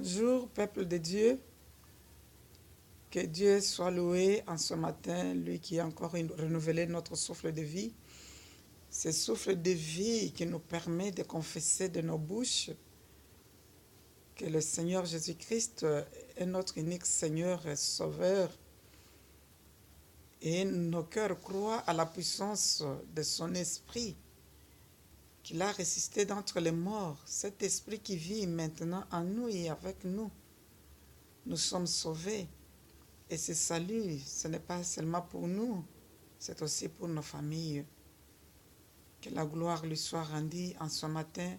Bonjour, peuple de Dieu. Que Dieu soit loué en ce matin, lui qui a encore renouvelé notre souffle de vie. Ce souffle de vie qui nous permet de confesser de nos bouches que le Seigneur Jésus-Christ est notre unique Seigneur et Sauveur. Et nos cœurs croient à la puissance de son esprit, qu'il a ressuscité d'entre les morts. Cet esprit qui vit maintenant en nous et avec nous. Nous sommes sauvés. Et ce salut, ce n'est pas seulement pour nous, c'est aussi pour nos familles. Que la gloire lui soit rendue en ce matin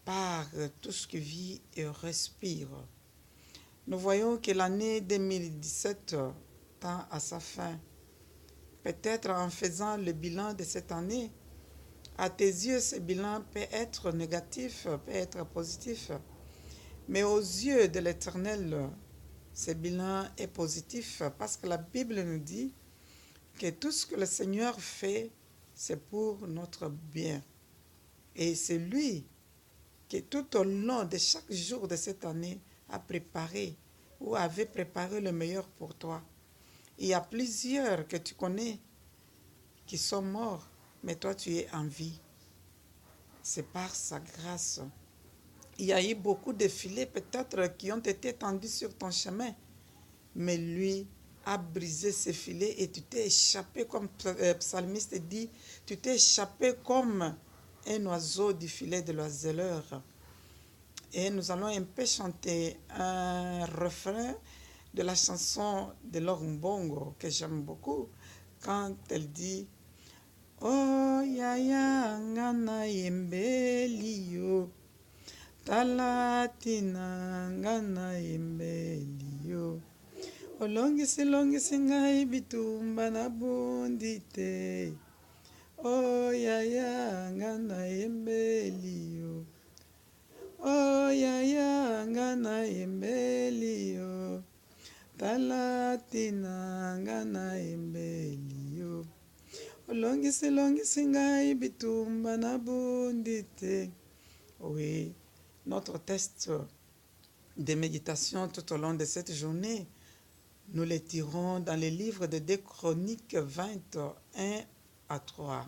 par tout ce qui vit et respire. Nous voyons que l'année 2017 tend à sa fin. Peut-être en faisant le bilan de cette année, à tes yeux, ce bilan peut être négatif, peut être positif. Mais aux yeux de l'Éternel, ce bilan est positif parce que la Bible nous dit que tout ce que le Seigneur fait, c'est pour notre bien. Et c'est lui qui tout au long de chaque jour de cette année a préparé ou avait préparé le meilleur pour toi. Il y a plusieurs que tu connais qui sont morts, mais toi tu es en vie. C'est par sa grâce. Il y a eu beaucoup de filets peut-être qui ont été tendus sur ton chemin, mais lui a brisé ces filets et tu t'es échappé, comme le psalmiste dit, tu t'es échappé comme un oiseau du filet de l'oiseleur. Et nous allons un peu chanter un refrain de la chanson de Laure Mbongo que j'aime beaucoup quand elle dit Oh yaya ngana yembeli yo talatina ngana yembeli yo olongisi ngai bitumba na bundi te oh yaya ngana yembeli yo oh yaya ngana yembeli yo talatina ngana yembeli yo olongisi ngai bitumba na bundi te. Oui, notre texte de méditation tout au long de cette journée, nous les tirons dans les livres de 2 Chroniques 21 à 3.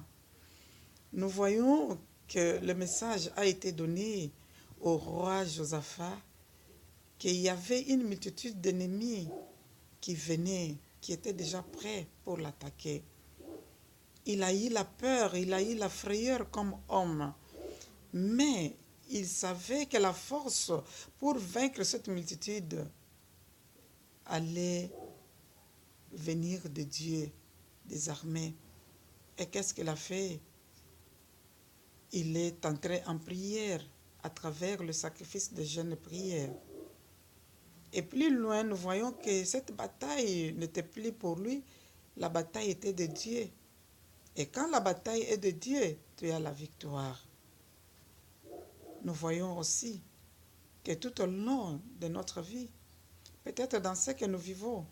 Nous voyons que le message a été donné au roi Josaphat, qu'il y avait une multitude d'ennemis qui venaient, qui étaient déjà prêts pour l'attaquer. Il a eu la peur, il a eu la frayeur comme homme, mais il savait que la force pour vaincre cette multitude allait venir de Dieu, des armées. Et qu'est-ce qu'il a fait? Il est entré en prière à travers le sacrifice de jeûne et prière. Et plus loin, nous voyons que cette bataille n'était plus pour lui, la bataille était de Dieu. Et quand la bataille est de Dieu, tu as la victoire. Nous voyons aussi que tout au long de notre vie, peut-être dans ce que nous vivons,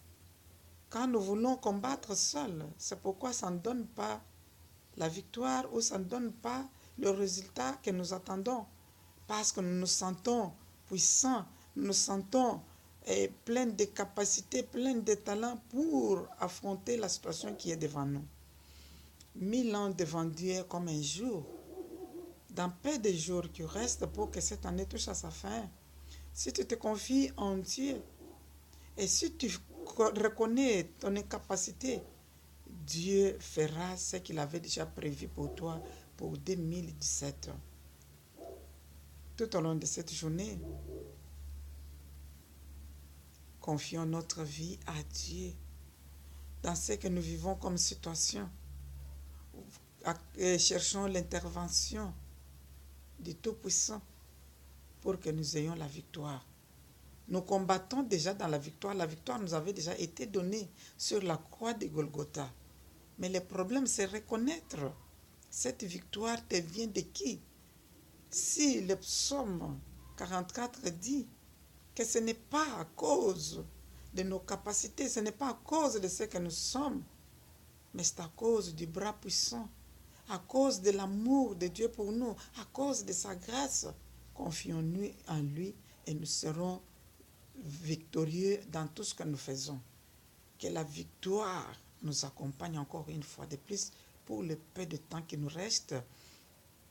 quand nous voulons combattre seuls, c'est pourquoi ça ne donne pas la victoire ou ça ne donne pas le résultat que nous attendons. Parce que nous nous sentons puissants, nous nous sentons pleins de capacités, pleins de talents pour affronter la situation qui est devant nous. 1000 ans devant Dieu est comme un jour. Dans peu de jours qui restent pour que cette année touche à sa fin, si tu te confies en Dieu et si tu reconnais ton incapacité, Dieu fera ce qu'il avait déjà prévu pour toi pour 2017. Tout au long de cette journée, confions notre vie à Dieu dans ce que nous vivons comme situation. Cherchons l'intervention du Tout-Puissant pour que nous ayons la victoire. Nous combattons déjà dans la victoire. La victoire nous avait déjà été donnée sur la croix de Golgotha. Mais le problème, c'est reconnaître cette victoire te vient de qui? Si le psaume 44 dit que ce n'est pas à cause de nos capacités, ce n'est pas à cause de ce que nous sommes, mais c'est à cause du bras puissant, à cause de l'amour de Dieu pour nous, à cause de sa grâce. Confions-nous en lui et nous serons victorieux dans tout ce que nous faisons. Que la victoire nous accompagne encore une fois de plus pour le peu de temps qui nous reste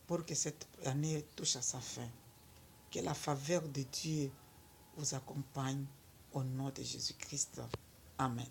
pour que cette année touche à sa fin. Que la faveur de Dieu vous accompagne au nom de Jésus-Christ. Amen.